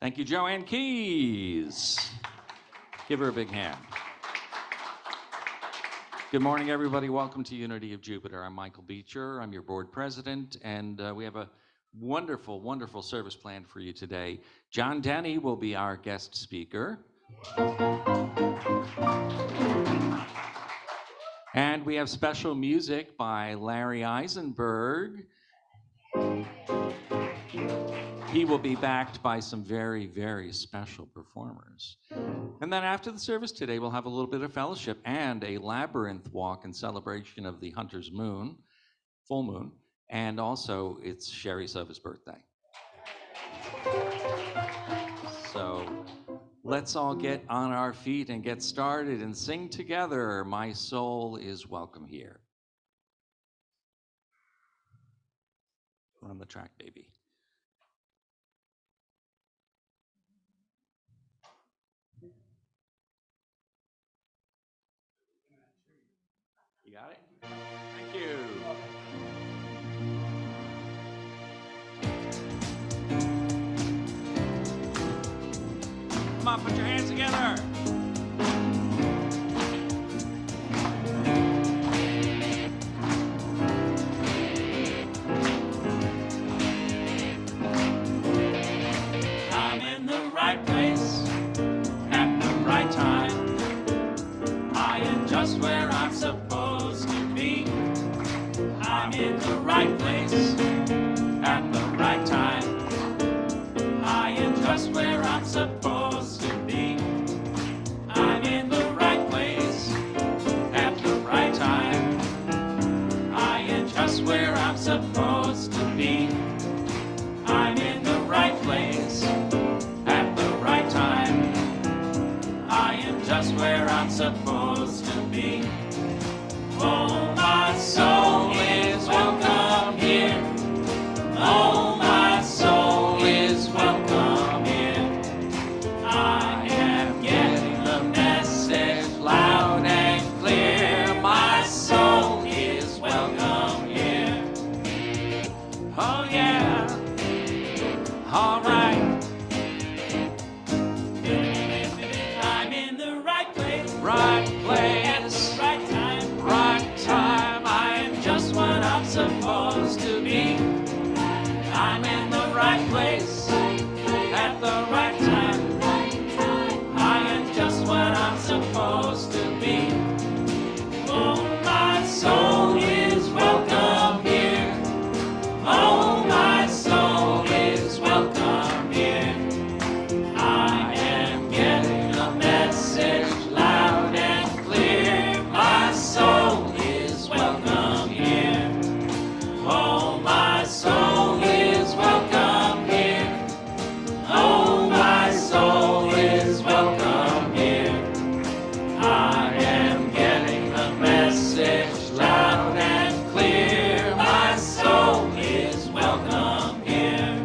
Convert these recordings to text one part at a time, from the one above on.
Thank you, Joanne Keys. Give her a big hand. Good morning, everybody. Welcome to Unity of Jupiter. I'm Michael Beecher. I'm your board president, and we have a wonderful, wonderful service planned for you today. John Denney will be our guest speaker. And we have special music by Larry Eisenberg. He will be backed by some very, very special performers. And then after the service today, we'll have a little bit of fellowship and a labyrinth walk in celebration of the Hunter's Moon, full moon, and also it's Sherry Sova's birthday. So let's all get on our feet and get started and sing together, My Soul is Welcome Here. We're on the track, baby. You got it? Thank you. Come on, put your hands together. I'm in the right place at the right time. I am just where I'm supposed to be. I'm in the right place at the right time. I am just where I'm supposed to be. I'm in the right place at the right time. I am just where I'm supposed to be. I'm in the right place at the right time. I am just where I'm supposed to be. Oh, my soul is welcome here. Oh, my soul is welcome here. I am getting the message loud and clear. My soul is welcome here. Oh, yeah. All right. I'm in the right place. Right place. Right time. Right time. I am just what I'm supposed to be. I'm in the right place at the right time. I am just what I'm supposed to be. Oh, my soul is welcome here. Oh, my soul is welcome here. I am getting a message loud and clear. My soul is welcome here. Oh, my soul is welcome here. Oh, my soul is welcome here. I am getting the message loud and clear. My soul is welcome here.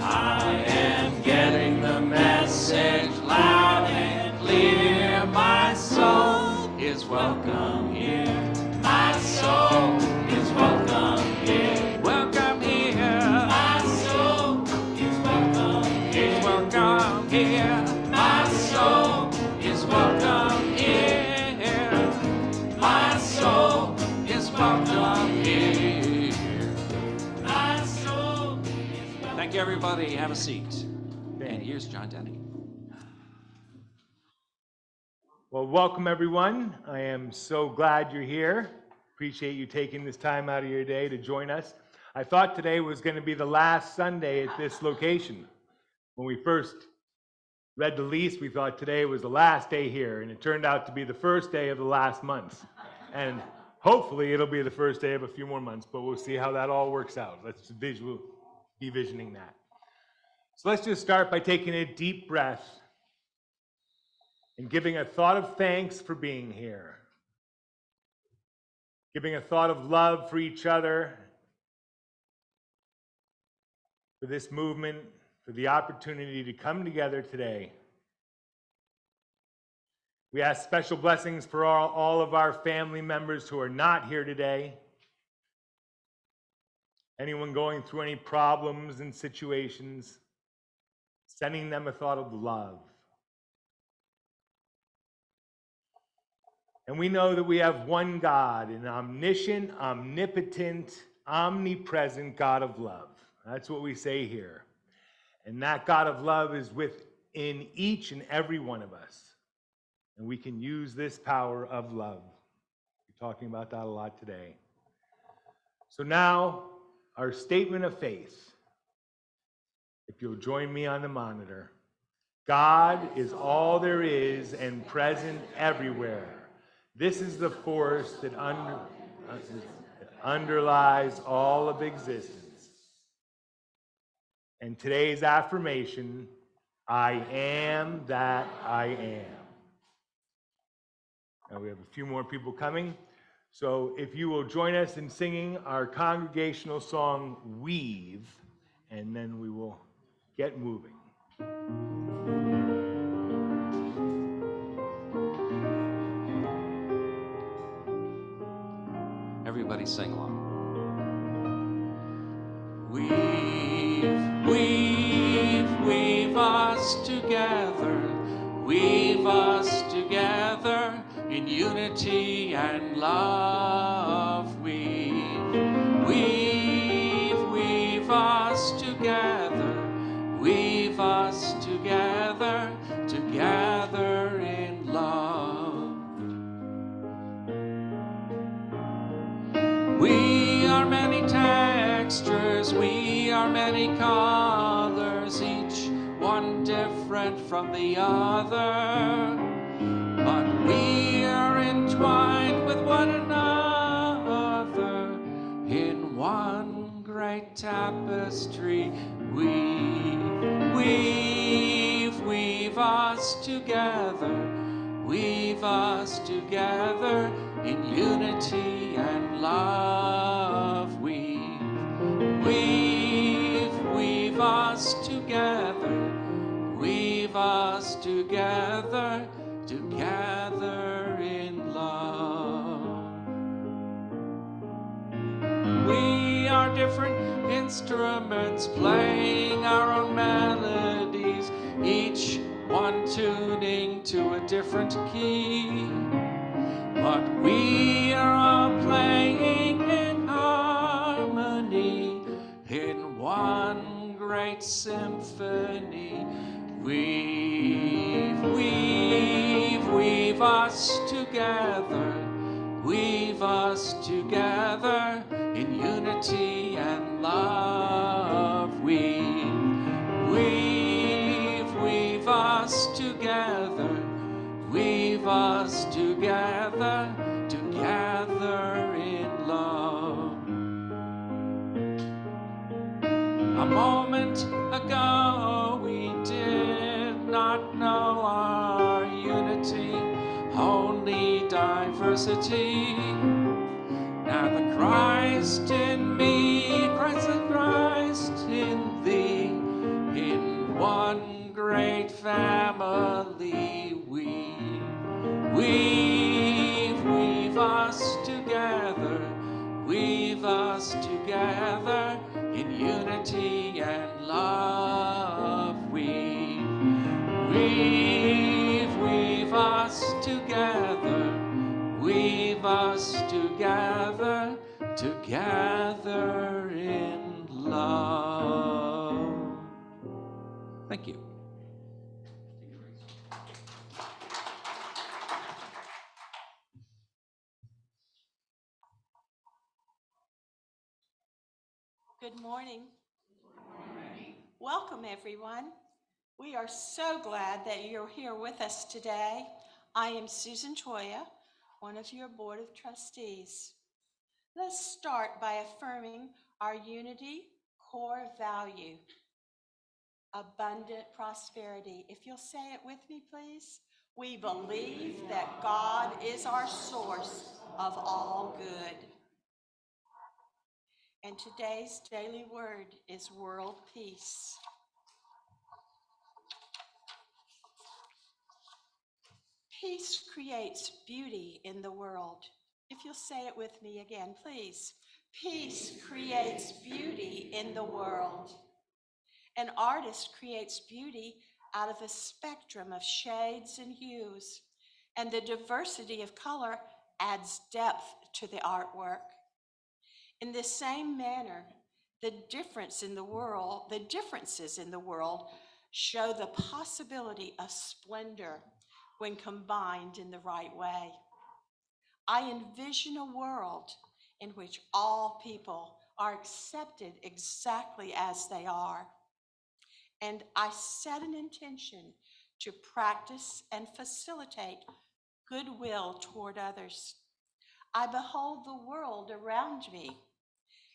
I am getting the message loud and clear. My soul is welcome here. My soul is welcome here. Welcome here. My soul is welcome here. Welcome here. My soul is welcome here. My soul is welcome here. My soul is welcome. Thank you, everybody. Have a seat. And here's John Denney. Well, welcome everyone. I am so glad you're here. Appreciate you taking this time out of your day to join us. I thought today was going to be the last Sunday at this location. When we first read the lease, we thought today was the last day here, and it turned out to be the first day of the last month. And hopefully it'll be the first day of a few more months, but we'll see how that all works out. Let's be visioning that. So let's just start by taking a deep breath and giving a thought of thanks for being here. Giving a thought of love for each other, for this movement, for the opportunity to come together today. We ask special blessings for all of our family members who are not here today. Anyone going through any problems and situations. sending them a thought of love. And we know that we have one God, an omniscient, omnipotent, omnipresent God of love. That's what we say here. And that God of love is within each and every one of us. And we can use this power of love. We're talking about that a lot today. So now, our statement of faith. If you'll join me on the monitor. God is all there is and present everywhere. This is the force that underlies all of existence. And today's affirmation, I am that I am. Now we have a few more people coming. So if you will join us in singing our congregational song, Weave, and then we will get moving. Everybody sing along. Weave, weave, weave us together. Weave us together in unity and love. Weave, weave, weave us together. Weave us together, together in love. We are many textures, we are many colors, each one different from the other. But we are entwined with one another in one great tapestry. Weave us together. Weave us together in unity and love. Weave us together. Weave us together, together in love. We are different instruments playing our own melodies, each one tuning to a different key. But we are all playing in harmony, in one great symphony. Weave us together. Weave us together in unity and love. Weave us together. Weave us together, together in love. A moment ago we did not know our unity, only diversity. Now the Christ in me, Christ and Christ in thee, in one great family. Weave us together. Weave us together in unity and love. Weave us together. Weave us together, together in love. Thank you. Good morning. Welcome, everyone. We are so glad that you're here with us today. I am Susan Choya, one of your Board of Trustees. Let's start by affirming our unity core value, abundant prosperity. If you'll say it with me, please. We believe that God is our source of all good. And today's daily word is world peace. Peace creates beauty in the world. If you'll say it with me again, please. Peace creates beauty in the world. An artist creates beauty out of a spectrum of shades and hues, and the diversity of color adds depth to the artwork. In the same manner, the differences in the world show the possibility of splendor when combined in the right way. I envision a world in which all people are accepted exactly as they are. And I set an intention to practice and facilitate goodwill toward others. I behold the world around me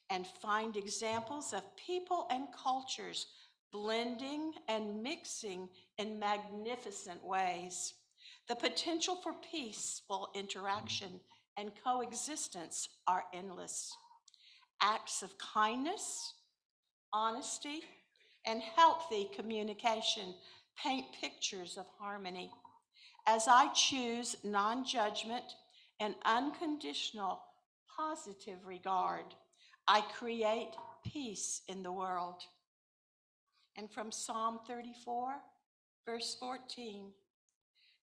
and find examples of people and cultures blending and mixing in magnificent ways. The potential for peaceful interaction and coexistence are endless. Acts of kindness, honesty, and healthy communication paint pictures of harmony. As I choose non-judgment and unconditional positive regard, I create peace in the world. And from Psalm 34, verse 14,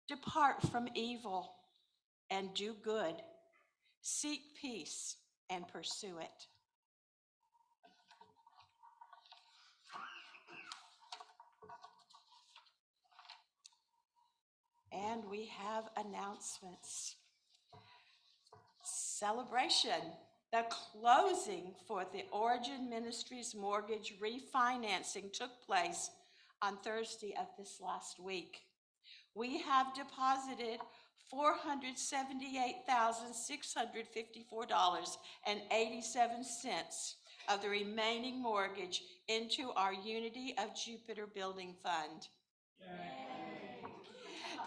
depart from evil and do good. Seek peace and pursue it. And we have announcements. Celebration. The closing for the Origin Ministries mortgage refinancing took place on Thursday of this last week. We have deposited $478,654.87 of the remaining mortgage into our Unity of Jupiter Building Fund.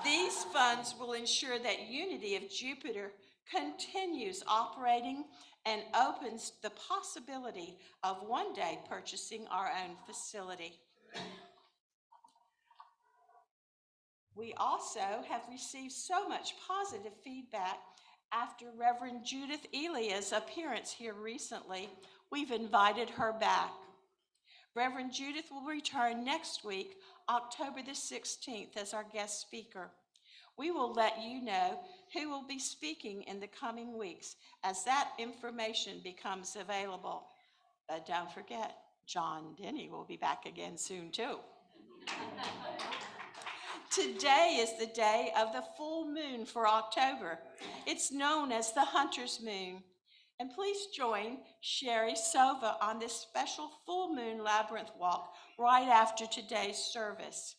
These funds will ensure that Unity of Jupiter continues operating and opens the possibility of one day purchasing our own facility. We also have received so much positive feedback after Reverend Judith Elia's appearance here recently. We've invited her back. Reverend Judith will return next week, October the 16th, as our guest speaker. We will let you know who will be speaking in the coming weeks as that information becomes available. But don't forget, John Denney will be back again soon too. Today is the day of the full moon for October. It's known as the Hunter's Moon. And please join Sherry Sova on this special full moon labyrinth walk right after today's service.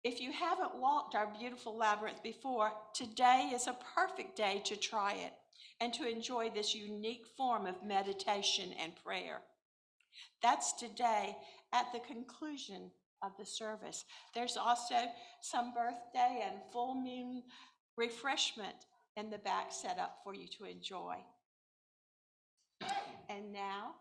If you haven't walked our beautiful labyrinth before, today is a perfect day to try it and to enjoy this unique form of meditation and prayer. That's today at the conclusion of the service. There's also some birthday and full moon refreshment in the back set up for you to enjoy. And now,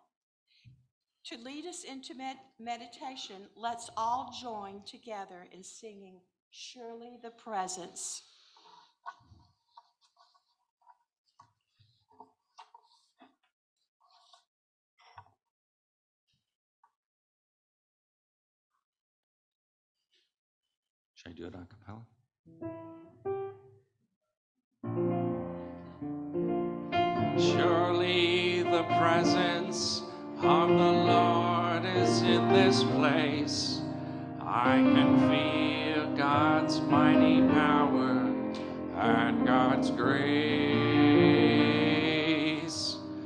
to lead us into meditation, let's all join together in singing Surely the Presence. Should I do it a cappella? Surely the presence of the Lord is in this place. I can feel God's mighty power and God's grace.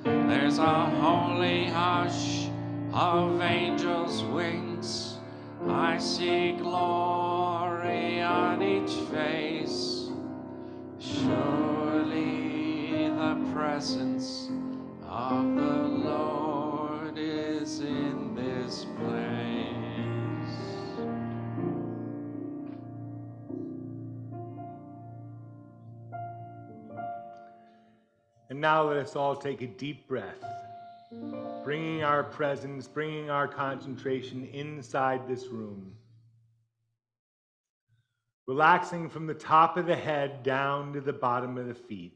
There's a holy hush of angels' wings. I see glory on each face. Surely the presence of the Lord is in this place. And now let us all take a deep breath, bringing our presence, bringing our concentration inside this room. Relaxing from the top of the head down to the bottom of the feet.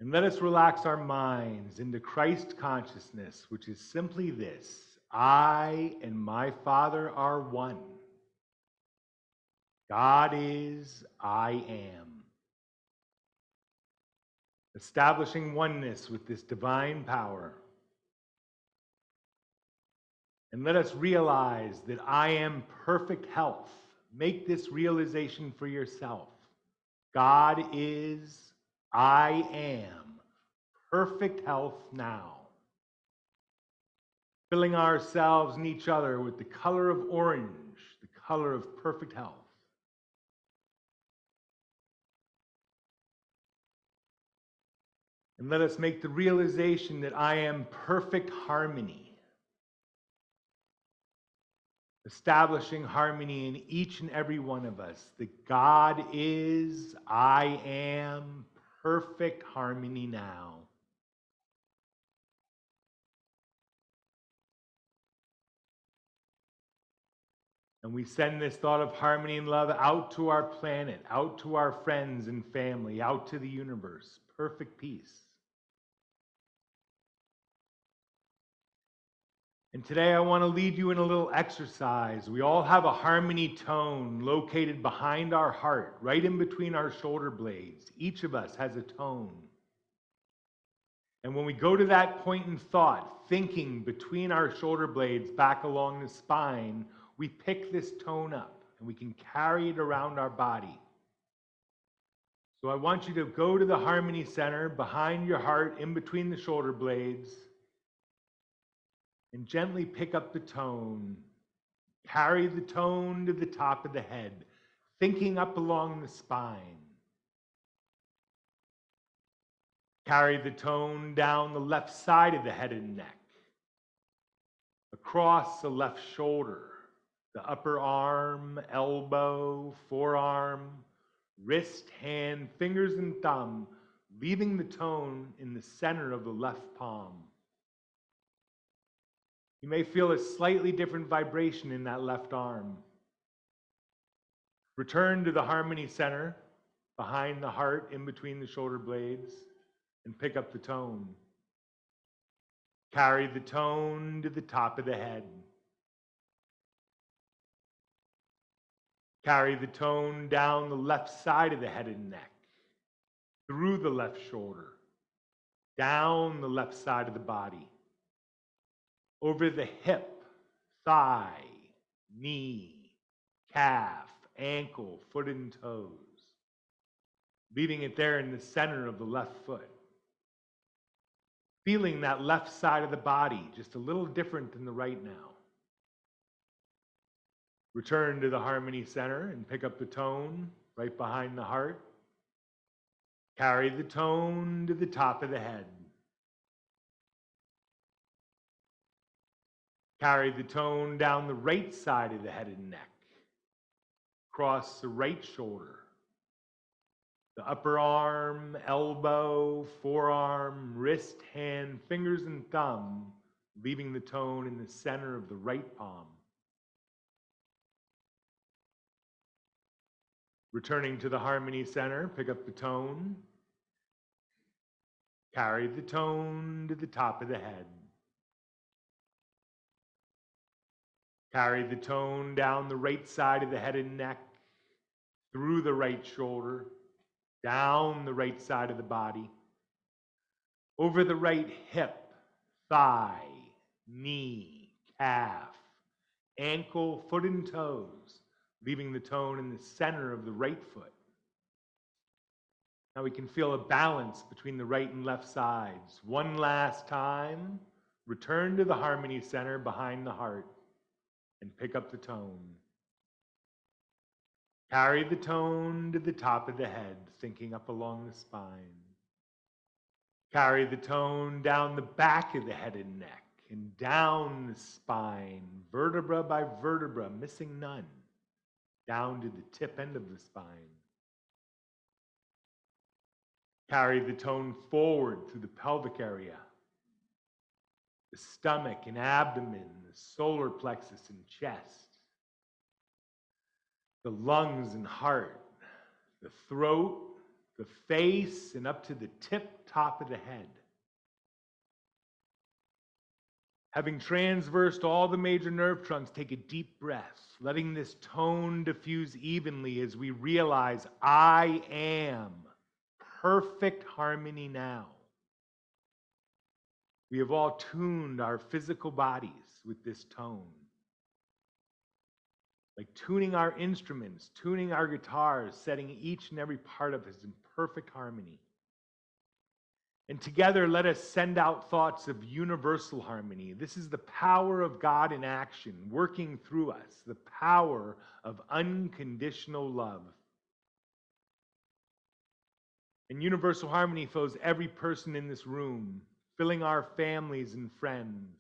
And let us relax our minds into Christ consciousness, which is simply this: I and my Father are one. God is, I am. Establishing oneness with this divine power. And let us realize that I am perfect health. Make this realization for yourself. God is, I am, perfect health now. Filling ourselves and each other with the color of orange, the color of perfect health. And let us make the realization that I am perfect harmony. Establishing harmony in each and every one of us. That God is, I am, perfect harmony now. And we send this thought of harmony and love out to our planet, out to our friends and family, out to the universe. Perfect peace. And today I want to lead you in a little exercise. We all have a harmony tone located behind our heart, right in between our shoulder blades. Each of us has a tone. And when we go to that point in thought, thinking between our shoulder blades back along the spine, we pick this tone up and we can carry it around our body. So I want you to go to the harmony center behind your heart, in between the shoulder blades, and gently pick up the tone. Carry the tone to the top of the head, thinking up along the spine. Carry the tone down the left side of the head and neck, across the left shoulder, the upper arm, elbow, forearm, wrist, hand, fingers, and thumb, leaving the tone in the center of the left palm. You may feel a slightly different vibration in that left arm. Return to the harmony center, behind the heart, in between the shoulder blades, and pick up the tone. Carry the tone to the top of the head. Carry the tone down the left side of the head and neck, through the left shoulder, down the left side of the body, over the hip, thigh, knee, calf, ankle, foot, and toes, leaving it there in the center of the left foot. Feeling that left side of the body just a little different than the right now. Return to the harmony center and pick up the tone right behind the heart. Carry the tone to the top of the head. Carry the tone down the right side of the head and neck, across the right shoulder, the upper arm, elbow, forearm, wrist, hand, fingers, and thumb, leaving the tone in the center of the right palm. Returning to the harmony center, pick up the tone. Carry the tone to the top of the head. Carry the tone down the right side of the head and neck, through the right shoulder, down the right side of the body, over the right hip, thigh, knee, calf, ankle, foot, and toes, leaving the tone in the center of the right foot. Now we can feel a balance between the right and left sides. One last time, return to the harmony center behind the heart and pick up the tone. Carry the tone to the top of the head, thinking up along the spine. Carry the tone down the back of the head and neck and down the spine, vertebra by vertebra, missing none, down to the tip end of the spine. Carry the tone forward through the pelvic area, the stomach and abdomen, the solar plexus and chest, the lungs and heart, the throat, the face, and up to the top of the head. Having transversed all the major nerve trunks, take a deep breath, letting this tone diffuse evenly as we realize I am perfect harmony now. We have all tuned our physical bodies with this tone. Like tuning our instruments, tuning our guitars, setting each and every part of us in perfect harmony. And together, let us send out thoughts of universal harmony. This is the power of God in action, working through us, the power of unconditional love. And universal harmony fills every person in this room, filling our families and friends,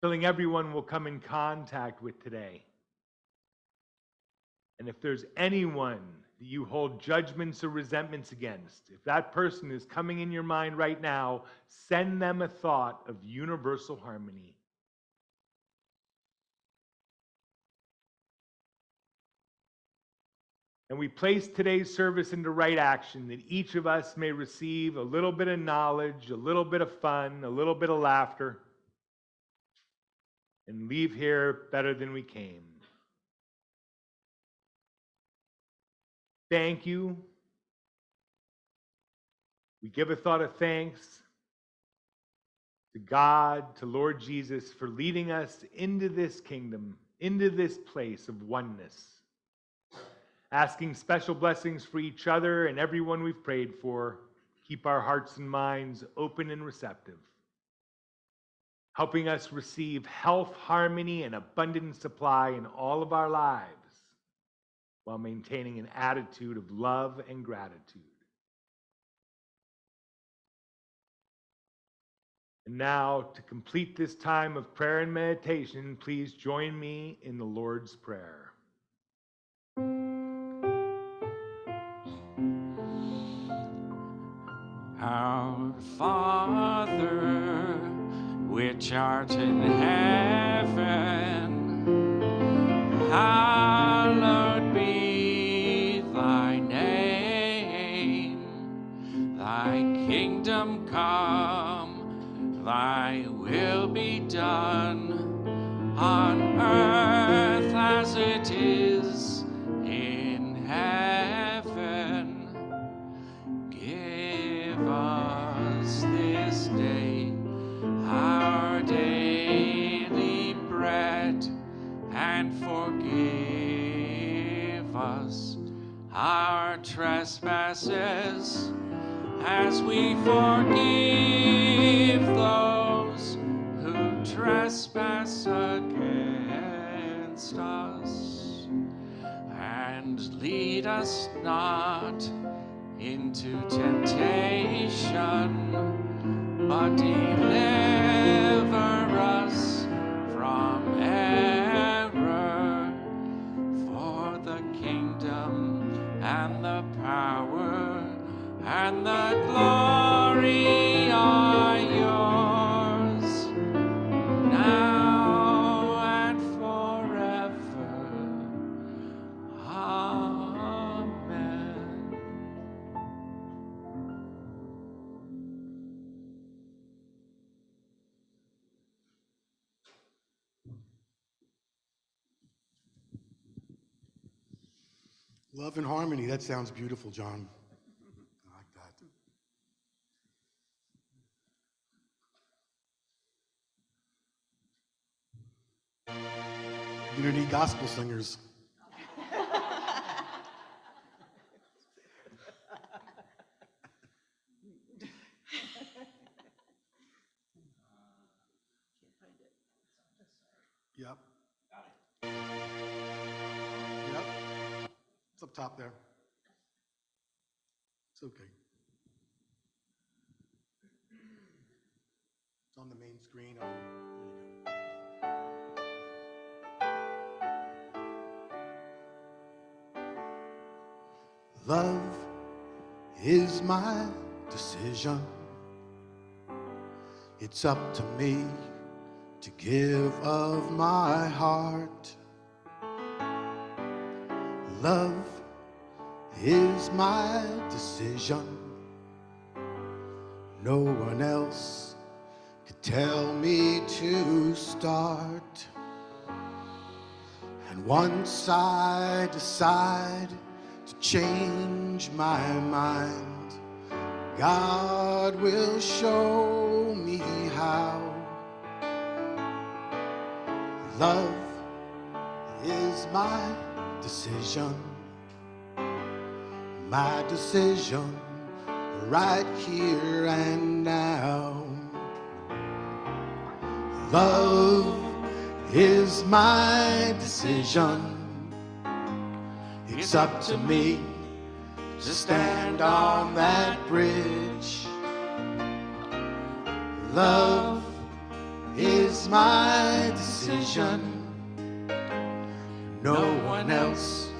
filling everyone we'll come in contact with today. And if there's anyone that you hold judgments or resentments against, if that person is coming in your mind right now, send them a thought of universal harmony. And we place today's service into right action, that each of us may receive a little bit of knowledge, a little bit of fun, a little bit of laughter, and leave here better than we came. Thank you. We give a thought of thanks to God, to Lord Jesus, for leading us into this kingdom, into this place of oneness. Asking special blessings for each other and everyone we've prayed for. Keep our hearts and minds open and receptive. Helping us receive health, harmony, and abundant supply in all of our lives, while maintaining an attitude of love and gratitude. And now, to complete this time of prayer and meditation, please join me in the Lord's Prayer. Our Father, which art in heaven, hallowed be thy name. Thy kingdom come, thy will be done, on earth as it is in heaven. Give us this day our daily bread, and forgive us our trespasses, as we forgive those who trespass against us. And lead us not into temptation, but deliver us from error. For the kingdom and the power and the glory are yours, now and forever. Amen. Love and harmony. That sounds beautiful, John. I like that. You're gonna need gospel singers. Yep. Yep. It's up top there. It's okay. It's on the main screen. Oh, there you go. Love is my decision. It's up to me to give of my heart. Love is my decision. No one else could tell me to start. And once I decide to change my mind, God will show me how. Love is my decision. My decision right here and now. Love is my decision. It's up to me to stand on that bridge. Love is my decision. No one else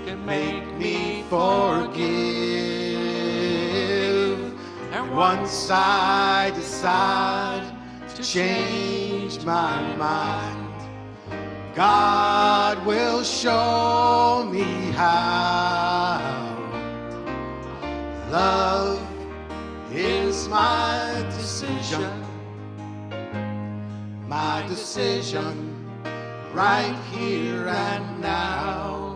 can make me forgive. And once I decide to change my mind, God will show me how. Love is my decision. My decision right here and now.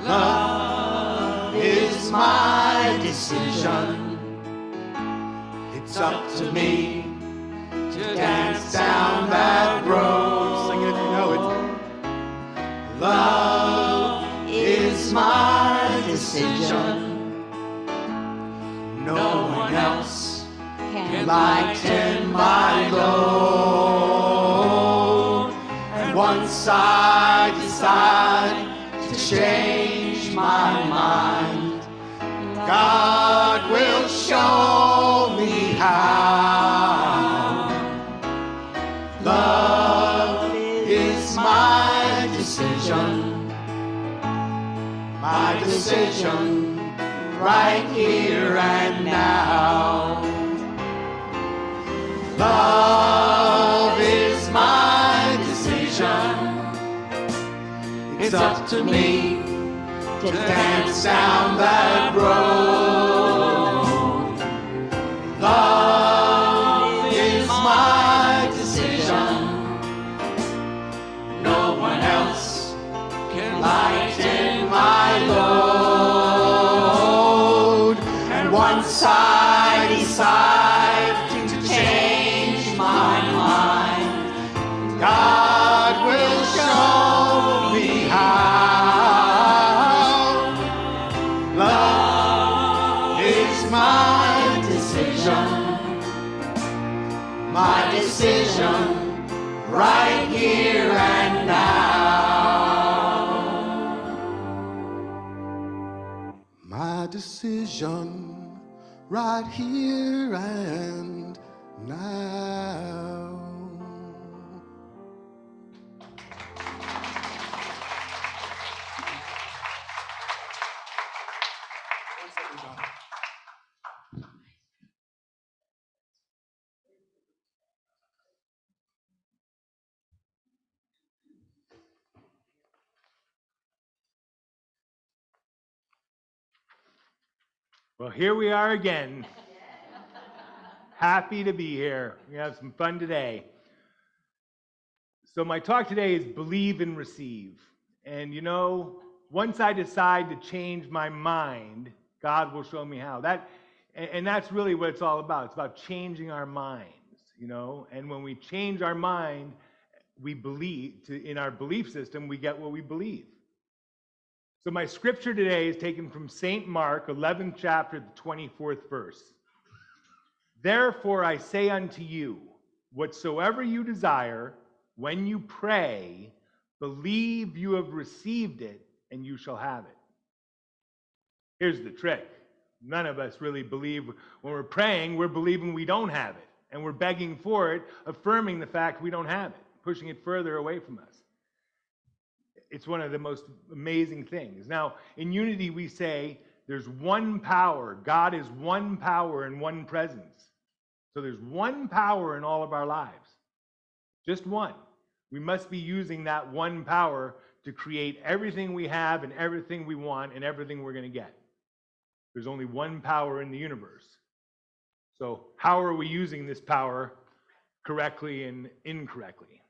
Love is my decision. It's up to me to dance down that road. Sing it if you know it. Love is my decision. No one else can lighten my load. And once I decide to change my mind, God will show me how. Love is my decision. My decision right here and now. Love is my decision. It's up to me to dance down that road. Love is my decision. No one else can lighten my load. And once I decide to change my mind, God will show me how. Love is my decision. My decision right here and now. My decision right here and now. Well, here we are again. Happy to be here. We have some fun today. So my talk today is believe and receive. And you know, once I decide to change my mind, God will show me how. And that's really what it's all about. It's about changing our minds, you know. And when we change our mind, we believe, in our belief system, we get what we believe. So my scripture today is taken from St. Mark, 11th chapter, the 24th verse. Therefore I say unto you, whatsoever you desire, when you pray, believe you have received it, and you shall have it. Here's the trick. None of us really believe when we're praying, we're believing we don't have it. And we're begging for it, affirming the fact we don't have it, pushing it further away from us. It's one of the most amazing things. Now, in unity, we say there's one power. God is one power and one presence. So there's one power in all of our lives. Just one. We must be using that one power to create everything we have and everything we want and everything we're going to get. There's only one power in the universe. So how are we using this power correctly and incorrectly?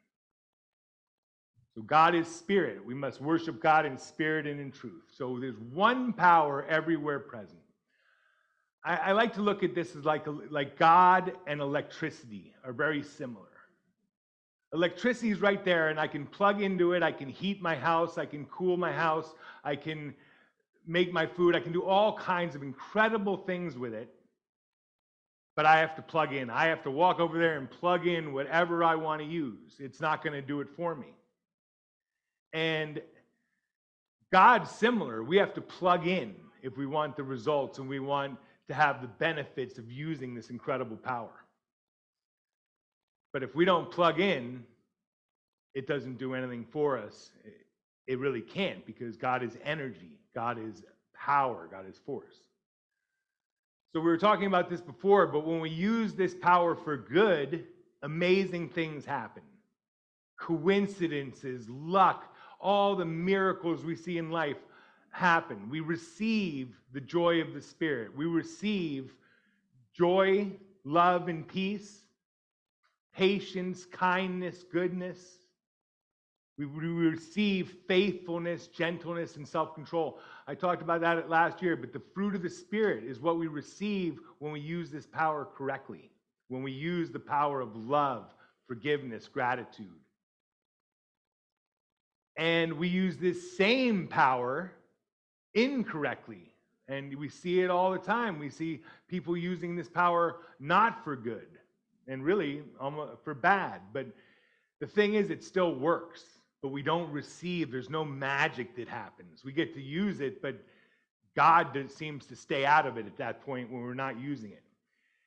So God is spirit. We must worship God in spirit and in truth. So there's one power everywhere present. I like to look at this as like God and electricity are very similar. Electricity is right there, and I can plug into it. I can heat my house. I can cool my house. I can make my food. I can do all kinds of incredible things with it. But I have to plug in. I have to walk over there and plug in whatever I want to use. It's not going to do it for me. And God's similar. We have to plug in if we want the results and we want to have the benefits of using this incredible power. But if we don't plug in, it doesn't do anything for us. It really can't, because God is energy. God is power. God is force. So we were talking about this before, but when we use this power for good, amazing things happen. Coincidences, luck, all the miracles we see in life happen. We receive the joy of the Spirit. We receive joy, love, and peace, patience, kindness, goodness. We receive faithfulness, gentleness, and self-control. I talked about that last year, but the fruit of the Spirit is what we receive when we use this power correctly, when we use the power of love, forgiveness, gratitude. And we use this same power incorrectly. And we see it all the time. We see people using this power not for good, and really for bad. But the thing is, it still works. But we don't receive. There's no magic that happens. We get to use it, but God seems to stay out of it at that point when we're not using it.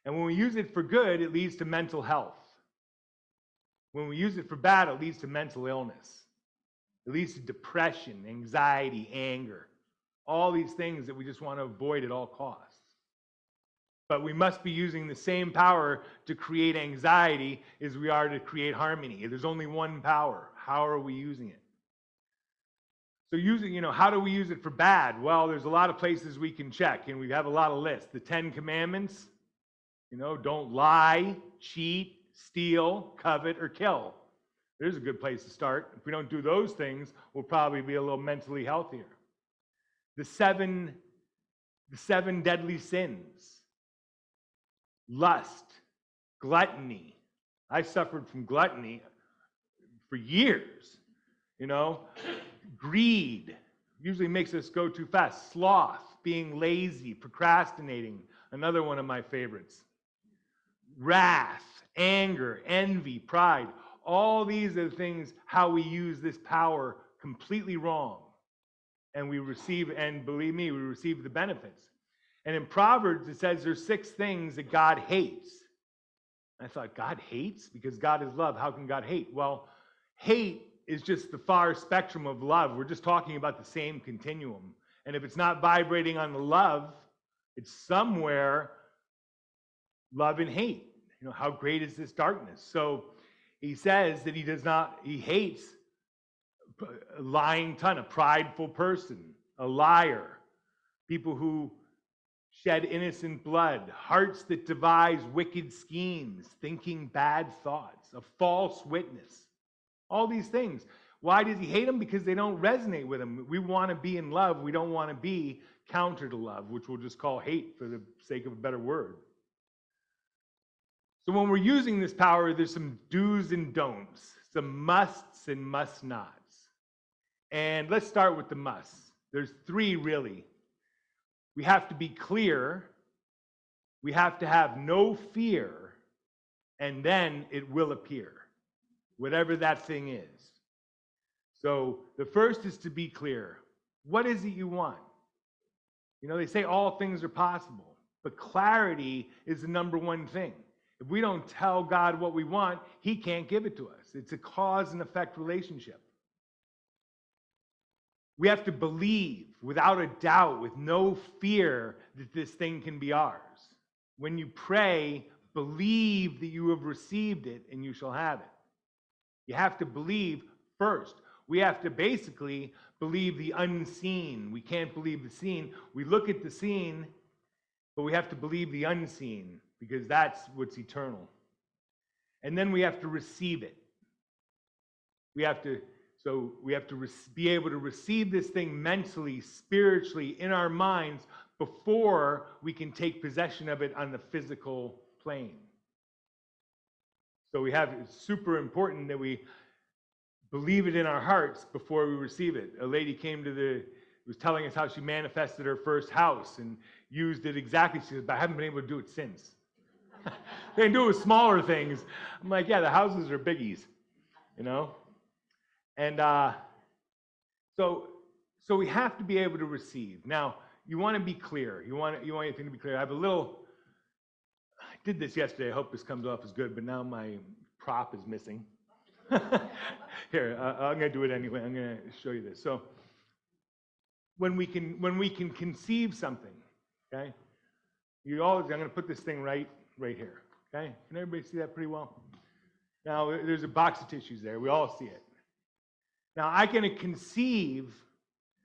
And when we use it for good, it leads to mental health. When we use it for bad, it leads to mental illness. It leads to depression, anxiety, anger. All these things that we just want to avoid at all costs. But we must be using the same power to create anxiety as we are to create harmony. There's only one power. How are we using it? So how do we use it for bad? Well, there's a lot of places we can check, and we have a lot of lists. The 10 Commandments, don't lie, cheat, steal, covet, or kill. There's a good place to start. If we don't do those things, we'll probably be a little mentally healthier. The seven deadly sins. Lust, gluttony. I suffered from gluttony for years. Greed usually makes us go too fast. Sloth, being lazy, procrastinating, another one of my favorites. Wrath, anger, envy, pride. All these are the things how we use this power completely wrong. And believe me, we receive the benefits. And in Proverbs, it says there's 6 things that God hates. I thought, God hates? Because God is love. How can God hate? Well, hate is just the far spectrum of love. We're just talking about the same continuum. And if it's not vibrating on the love, it's somewhere love and hate. How great is this darkness? So he says that he hates a lying tongue, a prideful person, a liar, people who shed innocent blood, hearts that devise wicked schemes, thinking bad thoughts, a false witness. All these things. Why does he hate them? Because they don't resonate with him. We want to be in love. We don't want to be counter to love, which we'll just call hate for the sake of a better word. So when we're using this power, there's some do's and don'ts, some musts and must nots. And let's start with the musts. There's 3 really. We have to be clear, we have to have no fear, and then it will appear, whatever that thing is. So the first is to be clear. What is it you want? They say all things are possible, but clarity is the number one thing. If we don't tell God what we want, he can't give it to us. It's a cause and effect relationship. We have to believe without a doubt, with no fear, that this thing can be ours. When you pray, believe that you have received it and you shall have it. You have to believe first. We have to basically believe the unseen. We can't believe the seen. We look at the seen, but we have to believe the unseen because that's what's eternal. And then we have to receive it. We have to be able to receive this thing mentally, spiritually, in our minds before we can take possession of it on the physical plane. So it's super important that we believe it in our hearts before we receive it. A lady was telling us how she manifested her first house and used it exactly. She said, but I haven't been able to do it since. They can do it with smaller things. I'm like, yeah, the houses are biggies, you know? And so we have to be able to receive. Now, you want to be clear. You want everything to be clear. I did this yesterday. I hope this comes off as good, but now my prop is missing. Here, I'm going to do it anyway. I'm going to show you this. So when we can conceive something, okay? I'm going to put this thing right here, okay? Can everybody see that pretty well? Now, there's a box of tissues there. We all see it. Now, I can conceive,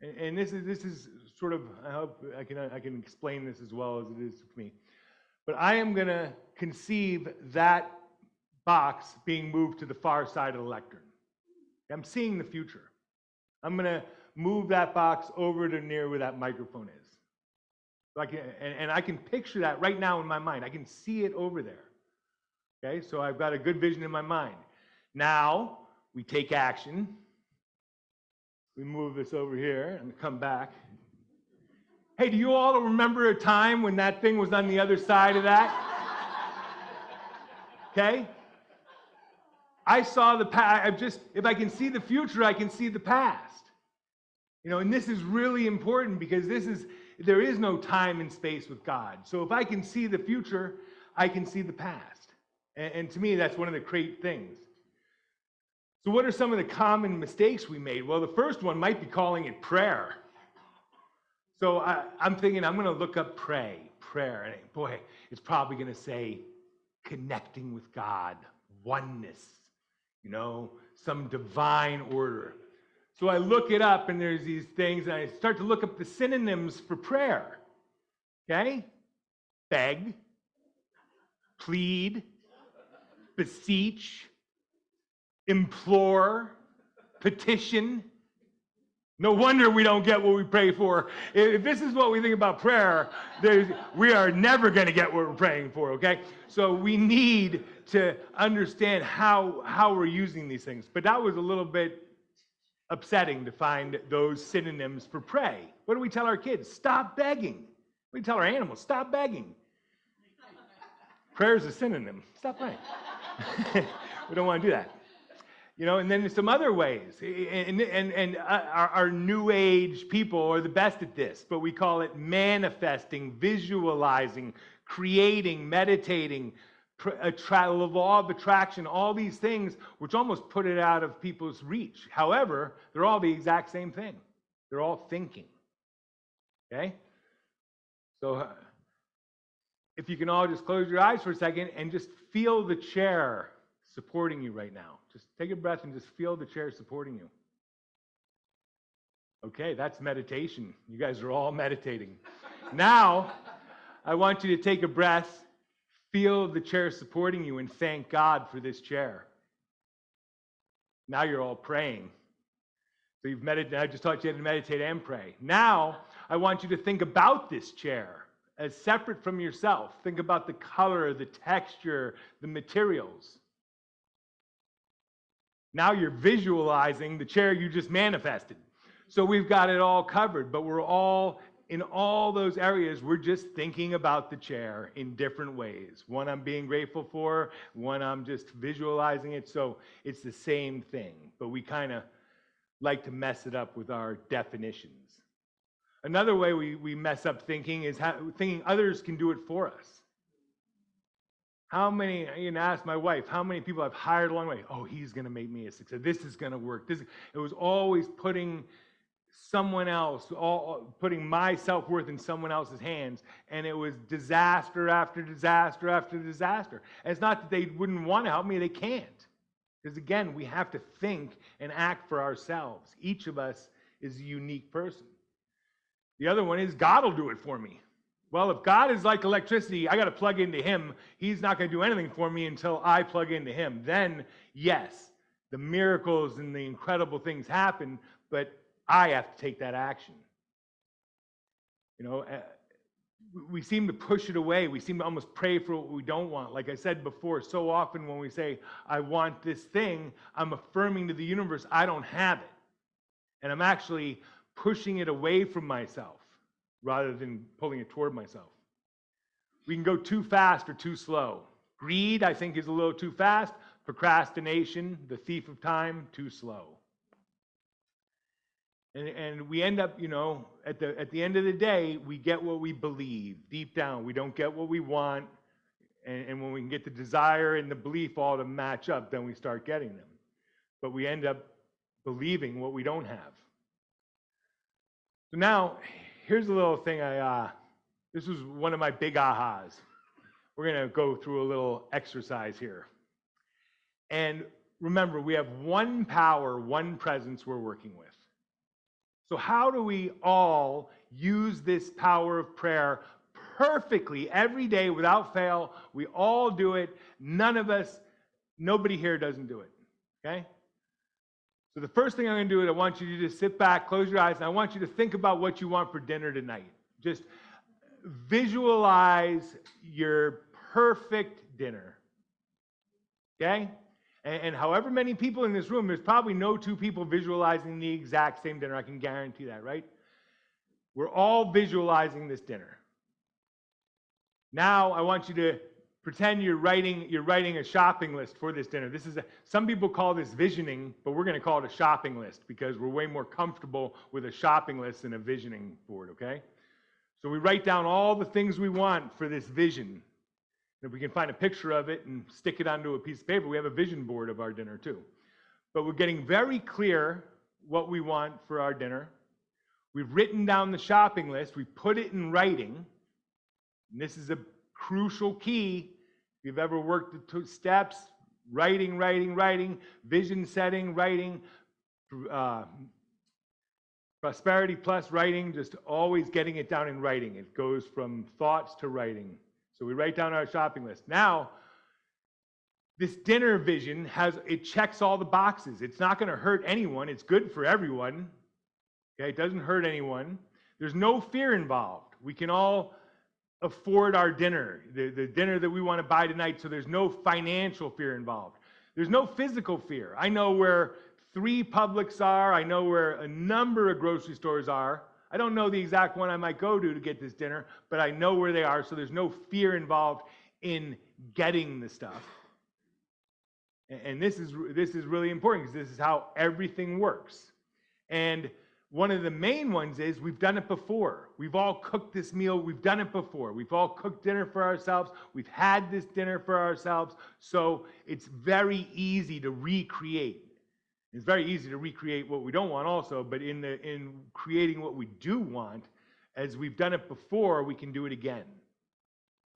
and this is sort of, I hope I can explain this as well as it is for me, but I am going to conceive that box being moved to the far side of the lectern. I'm seeing the future. I'm going to move that box over to near where that microphone is. So I can picture that right now in my mind. I can see it over there. Okay, so I've got a good vision in my mind. Now, we take action. We move this over here and come back. Hey, do you all remember a time when that thing was on the other side of that? Okay? I saw the past. If I can see the future, I can see the past. You know, and this is really important because there is no time and space with God. So if I can see the future, I can see the past. And to me, that's one of the great things. So what are some of the common mistakes we made? Well, the first one might be calling it prayer. So I'm thinking I'm going to look up prayer. And boy, it's probably going to say connecting with God, oneness, you know, some divine order. So I look it up and there's these things and I start to look up the synonyms for prayer. Okay? Beg, plead, beseech, implore, petition. No wonder we don't get what we pray for. If this is what we think about prayer, we are never going to get what we're praying for, okay? So we need to understand how we're using these things. But that was a little bit upsetting to find those synonyms for pray. What do we tell our kids? Stop begging. We tell our animals, stop begging. Prayer is a synonym. Stop praying. We don't want to do that. You know, and then there's some other ways. And our new age people are the best at this, but we call it manifesting, visualizing, creating, meditating, law of attraction, all these things which almost put it out of people's reach. However, they're all the exact same thing. They're all thinking. Okay? So if you can all just close your eyes for a second and just feel the chair supporting you right now. Just take a breath and just feel the chair supporting you. Okay, that's meditation. You guys are all meditating. Now, I want you to take a breath, feel the chair supporting you, and thank God for this chair. Now you're all praying. So you've meditated. I just taught you how to meditate and pray. Now, I want you to think about this chair as separate from yourself. Think about the color, the texture, the materials. Now you're visualizing the chair you just manifested. So we've got it all covered, but we're all, in all those areas, we're just thinking about the chair in different ways. One I'm being grateful for, one I'm just visualizing it. So it's the same thing, but we kind of like to mess it up with our definitions. Another way we mess up thinking is thinking others can do it for us. How many, you know, ask my wife, how many people I've hired along the way? Oh, he's going to make me a success. This is going to work. It was always putting someone else, putting my self-worth in someone else's hands, and it was disaster after disaster after disaster. And it's not that they wouldn't want to help me, they can't. Because again, we have to think and act for ourselves. Each of us is a unique person. The other one is God will do it for me. Well, if God is like electricity, I got to plug into him. He's not going to do anything for me until I plug into him. Then, yes, the miracles and the incredible things happen, but I have to take that action. You know, we seem to push it away. We seem to almost pray for what we don't want. Like I said before, so often when we say, I want this thing, I'm affirming to the universe, I don't have it. And I'm actually pushing it away from myself rather than pulling it toward myself. We can go too fast or too slow. Greed, I think, is a little too fast. Procrastination, the thief of time, too slow. And we end up, you know, at the end of the day, we get what we believe deep down. We don't get what we want. And when we can get the desire and the belief all to match up, then we start getting them. But we end up believing what we don't have. So now, here's a little thing this was one of my big ahas. We're going to go through a little exercise here. And remember, we have one power, one presence we're working with. So how do we all use this power of prayer perfectly every day without fail? We all do it. Nobody here doesn't do it. Okay? So the first thing I'm going to do is I want you to just sit back, close your eyes, and I want you to think about what you want for dinner tonight. Just visualize your perfect dinner. Okay? And however many people in this room, there's probably no two people visualizing the exact same dinner. I can guarantee that, right? We're all visualizing this dinner. Now I want you to pretend you're writing a shopping list for this dinner. Some people call this visioning, but we're going to call it a shopping list because we're way more comfortable with a shopping list than a visioning board, okay? So we write down all the things we want for this vision. If we can find a picture of it and stick it onto a piece of paper, we have a vision board of our dinner too. But we're getting very clear what we want for our dinner. We've written down the shopping list. We put it in writing. And this is a crucial key. If you've ever worked the 2 steps, writing, vision setting, writing, prosperity plus writing, just always getting it down in writing. It goes from thoughts to writing. So we write down our shopping list. Now, this dinner vision it checks all the boxes. It's not going to hurt anyone. It's good for everyone. Okay, it doesn't hurt anyone. There's no fear involved. We can all afford our dinner, the dinner that we want to buy tonight, so there's no financial fear involved. There's no physical fear. I know where 3 Publix are. I know where a number of grocery stores are. I don't know the exact one I might go to get this dinner, but I know where they are, so there's no fear involved in getting the stuff. And this is really important because this is how everything works. And one of the main ones is we've done it before. We've all cooked this meal. We've done it before. We've all cooked dinner for ourselves. We've had this dinner for ourselves. So it's very easy to recreate. It's very easy to recreate what we don't want also, but in creating what we do want, as we've done it before, we can do it again.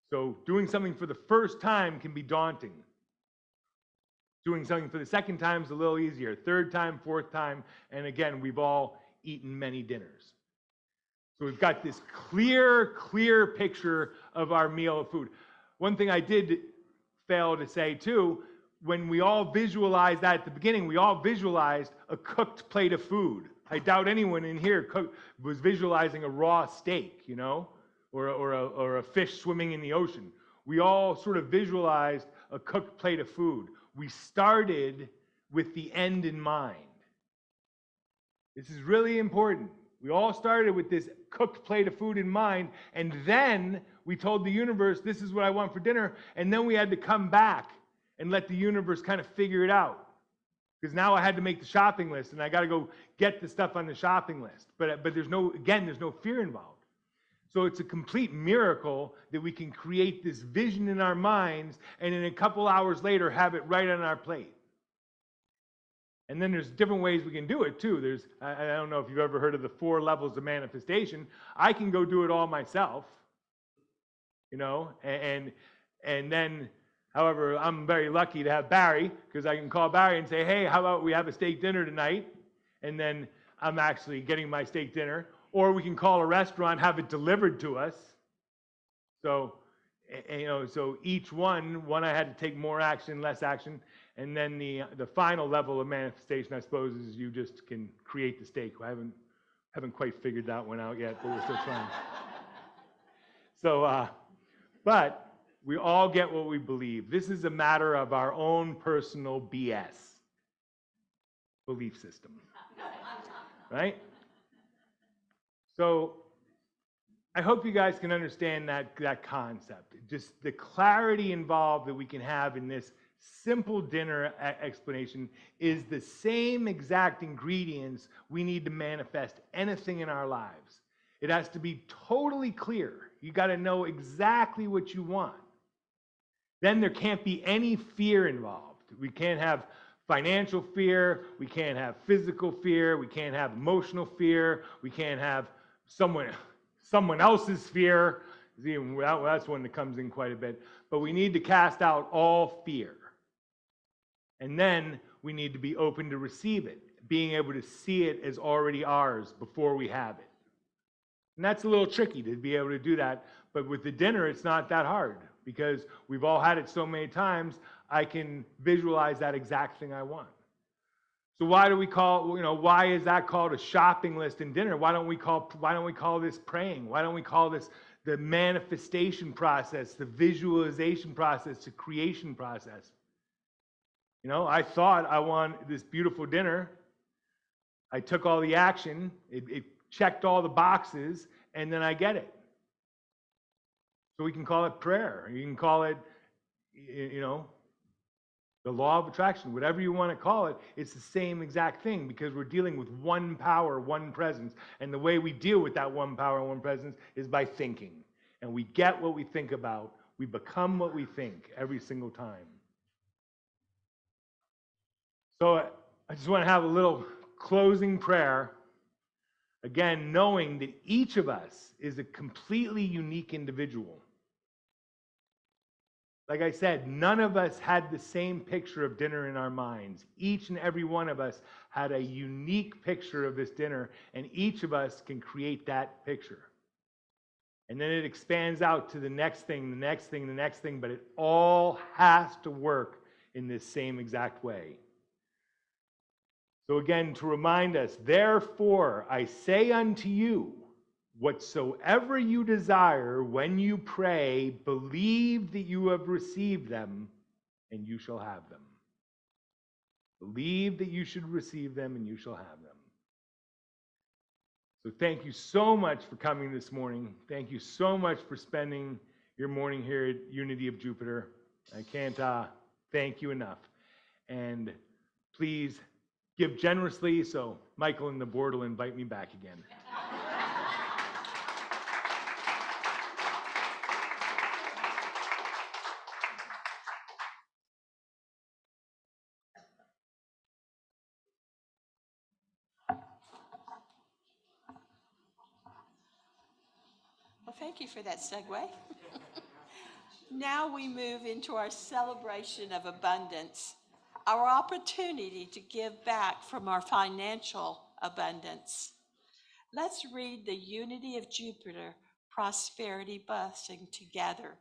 So doing something for the first time can be daunting. Doing something for the second time is a little easier. Third time, fourth time, and again, we've all eaten many dinners. So we've got this clear picture of our meal of food. One thing I did fail to say too, when we all visualized that at the beginning, we all visualized a cooked plate of food. I doubt anyone in here was visualizing a raw steak, you know, or a fish swimming in the ocean. We all sort of visualized a cooked plate of food. We started with the end in mind. This is really important. We all started with this cooked plate of food in mind, and then we told the universe, this is what I want for dinner, and then we had to come back and let the universe kind of figure it out. Because now I had to make the shopping list, and I got to go get the stuff on the shopping list. But there's no fear involved. So it's a complete miracle that we can create this vision in our minds, and in a couple hours later have it right on our plate. And then there's different ways we can do it too. I don't know if you've ever heard of the 4 levels of manifestation. I can go do it all myself, you know, and then However, I'm very lucky to have Barry, because I can call Barry and say, hey, how about we have a steak dinner tonight? And then I'm actually getting my steak dinner. Or we can call a restaurant, have it delivered to us. So, so each one I had to take more action, less action. And then the final level of manifestation, I suppose, is you just can create the steak. I haven't quite figured that one out yet, but we're still trying. So, but we all get what we believe. This is a matter of our own personal BS, belief system, right? So I hope you guys can understand that concept. Just the clarity involved that we can have in this simple dinner explanation is the same exact ingredients we need to manifest anything in our lives. It has to be totally clear. You got to know exactly what you want. Then there can't be any fear involved. We can't have financial fear. We can't have physical fear. We can't have emotional fear. We can't have someone else's fear. That's one that comes in quite a bit. But we need to cast out all fear. And then we need to be open to receive it, being able to see it as already ours before we have it. And that's a little tricky to be able to do that. But with the dinner, it's not that hard because we've all had it so many times, I can visualize that exact thing I want. So why is that called a shopping list in dinner? Why don't we call this praying? Why don't we call this the manifestation process, the visualization process, the creation process? I thought I want this beautiful dinner. I took all the action. It checked all the boxes, and then I get it. So we can call it prayer. You can call it, the law of attraction, whatever you want to call it. It's the same exact thing because we're dealing with one power, one presence. And the way we deal with that one power, one presence is by thinking. And we get what we think about. We become what we think every single time. So I just want to have a little closing prayer. Again, knowing that each of us is a completely unique individual. Like I said, none of us had the same picture of dinner in our minds. Each and every one of us had a unique picture of this dinner, and each of us can create that picture. And then it expands out to the next thing, the next thing, the next thing, but it all has to work in this same exact way. So again, to remind us, therefore I say unto you, whatsoever you desire when you pray, believe that you have received them, and you shall have them. Believe that you should receive them, and you shall have them. So thank you so much for coming this morning. Thank you so much for spending your morning here at Unity of Jupiter. I can't thank you enough. And please give generously so Michael and the board will invite me back again. Well, thank you for that segue. Now we move into our celebration of abundance, our opportunity to give back from our financial abundance. Let's read the Unity of Jupiter prosperity blessing together.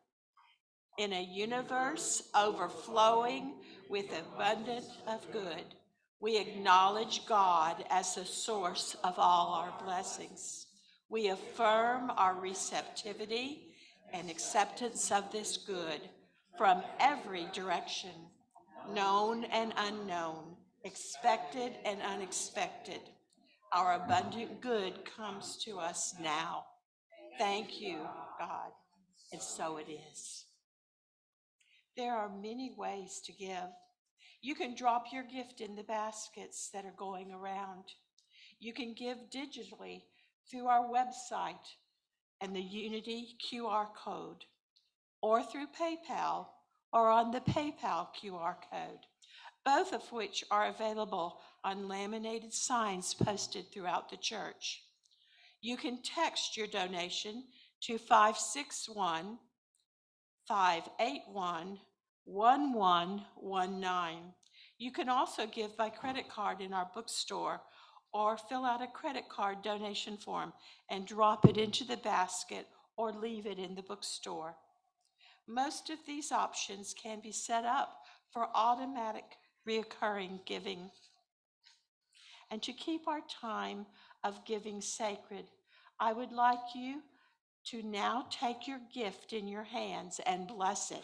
In a universe overflowing with abundance of good, we acknowledge God as the source of all our blessings. We affirm our receptivity and acceptance of this good from every direction, known and unknown, expected and unexpected. Our abundant good comes to us now. Thank you, God, and so it is. There are many ways to give. You can drop your gift in the baskets that are going around. You can give digitally through our website and the Unity QR code, or through PayPal or on the PayPal QR code, both of which are available on laminated signs posted throughout the church. You can text your donation to 561-581 1119. You can also give by credit card in our bookstore or fill out a credit card donation form and drop it into the basket or leave it in the bookstore. Most of these options can be set up for automatic recurring giving. And to keep our time of giving sacred, I would like you to now take your gift in your hands and bless it.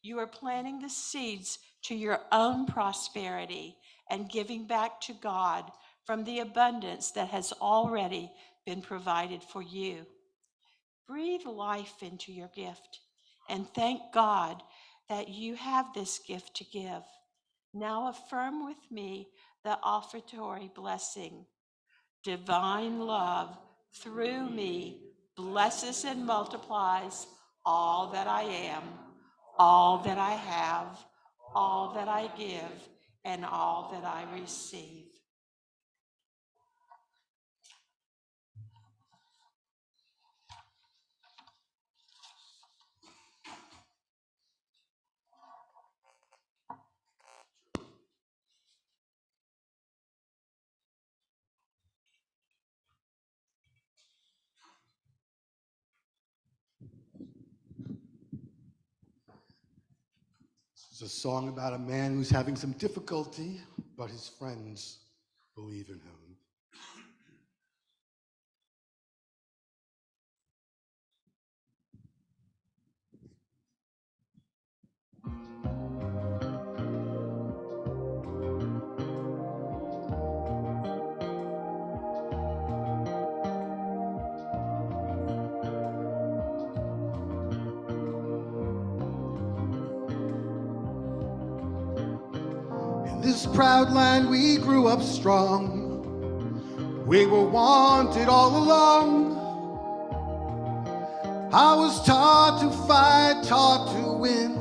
You are planting the seeds to your own prosperity and giving back to God from the abundance that has already been provided for you. Breathe life into your gift and thank God that you have this gift to give. Now affirm with me the offertory blessing. Divine love through me blesses and multiplies all that I am, all that I have, all that I give, and all that I receive. It's a song about a man who's having some difficulty, but his friends believe in him. In this proud land we grew up strong. We were wanted all along. I was taught to fight, taught to win.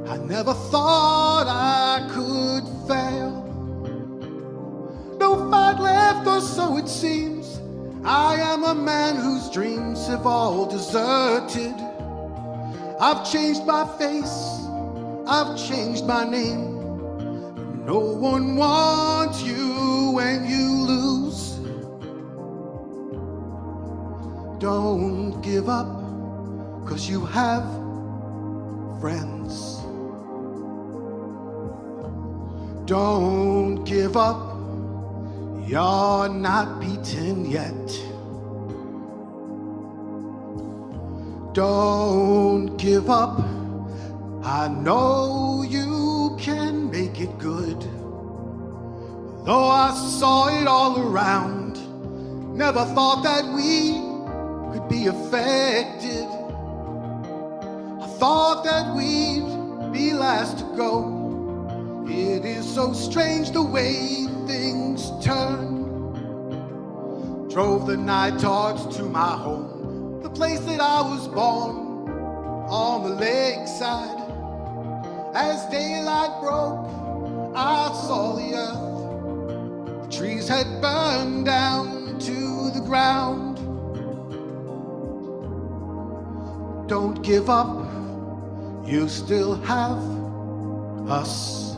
I never thought I could fail. No fight left, or so it seems. I am a man whose dreams have all deserted. I've changed my face, I've changed my name. No one wants you when you lose. Don't give up, 'cause you have friends. Don't give up, you're not beaten yet. Don't give up, I know you can make it good. Though I saw it all around, never thought that we could be affected. I thought that we'd be last to go. It is so strange the way things turn. Drove the night thoughts to my home, the place that I was born, on the lakeside. As daylight broke, I saw the earth. The trees had burned down to the ground. Don't give up, you still have us.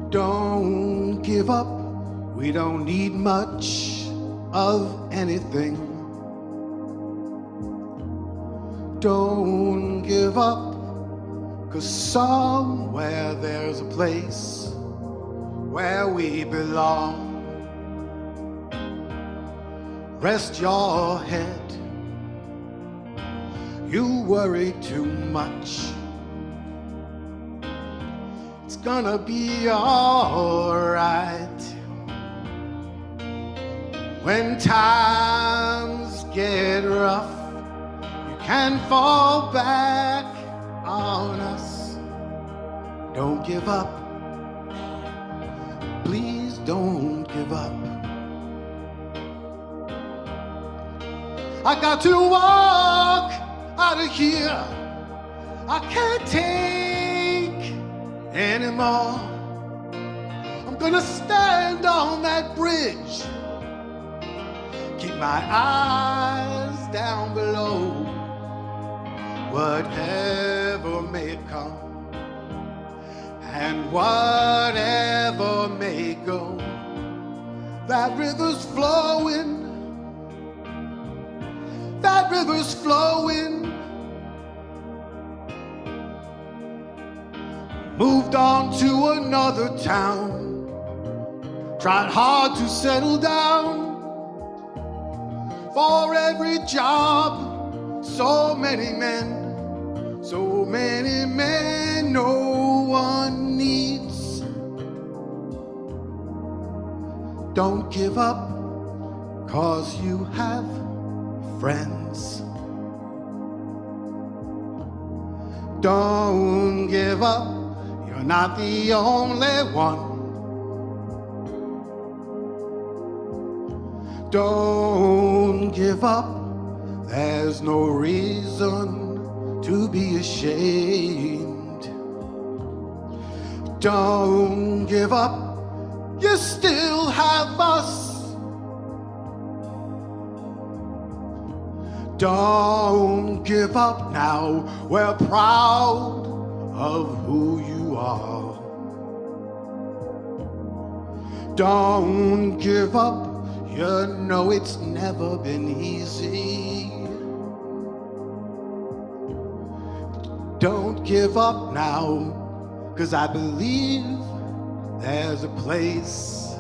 Don't give up, we don't need much of anything. Don't give up, 'cause somewhere there's a place where we belong. Rest your head, you worry too much. It's gonna be alright. When times get rough, you can fall back on us. Don't give up, please don't give up. I got to walk out of here, I can't take anymore. I'm gonna stand on that bridge, keep my eyes down below. whatever may come, and whatever may go. That river's flowing, that river's flowing. Moved on to another town, tried hard to settle down. For every job, so many men, no one needs. Don't give up, 'cause you have friends. Don't give up, you're not the only one. Don't give up, there's no reason to be ashamed. Don't give up, you still have us. Don't give up now, we're proud of who you are. Don't give up, you know it's never been easy. Don't give up now, 'cause I believe there's a place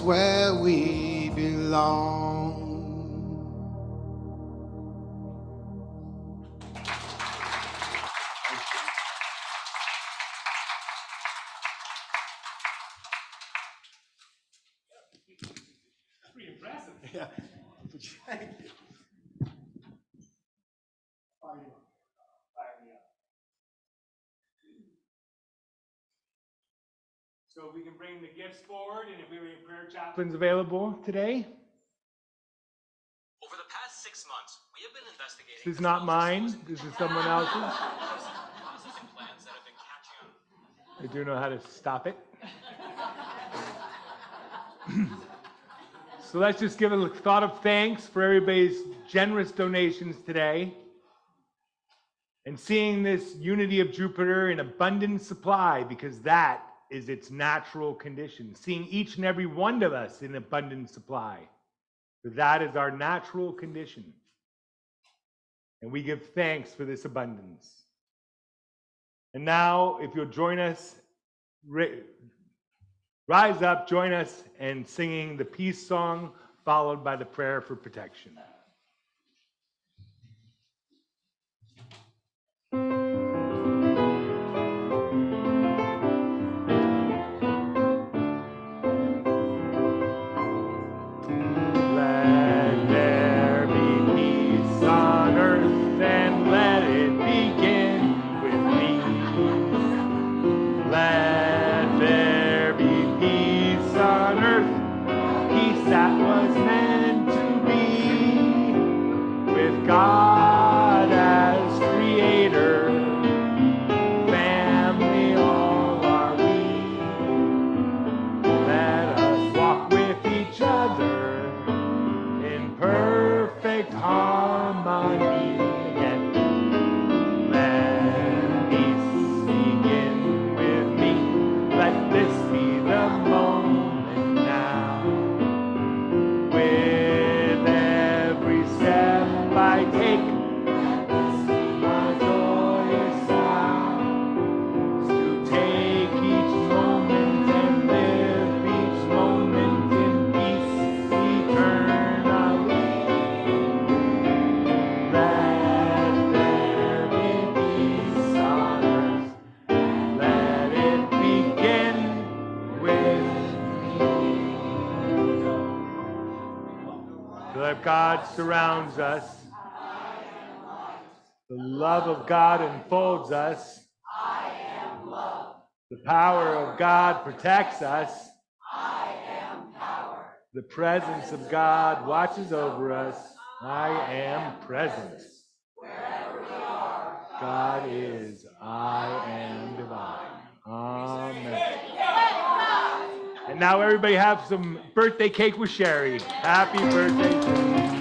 where we belong. Pretty impressive. Yeah. Thank you. Fire me up. Fire me up. So if we can bring the gifts forward, and if we have any prayer chaplains available today. Over the past 6 months, we have been investigating. This is not mine. This is someone else's. Processing plans that have been catching on. I do know how to stop it. So let's just give a thought of thanks for everybody's generous donations today. And seeing this unity of Jupiter in abundant supply, because that is its natural condition. Seeing each and every one of us in abundant supply. That is our natural condition. And we give thanks for this abundance. And now, if you'll join us, rise up, join us in singing the peace song, followed by the prayer for protection. God as creator, family all are we. Let us walk with each other in perfect harmony. And let peace begin with me. Let this be the moment now. With every step I take, my joyous sound to take each moment and live each moment in peace eternally. Let there be peace on earth. Let it begin with me. So that God surrounds us. The love of God enfolds us. I am love. The power of God protects us. I am power. The presence of God watches over us. I am presence. Wherever we are, God is. I am divine. Amen. And now everybody have some birthday cake with Sherry. Happy birthday to you.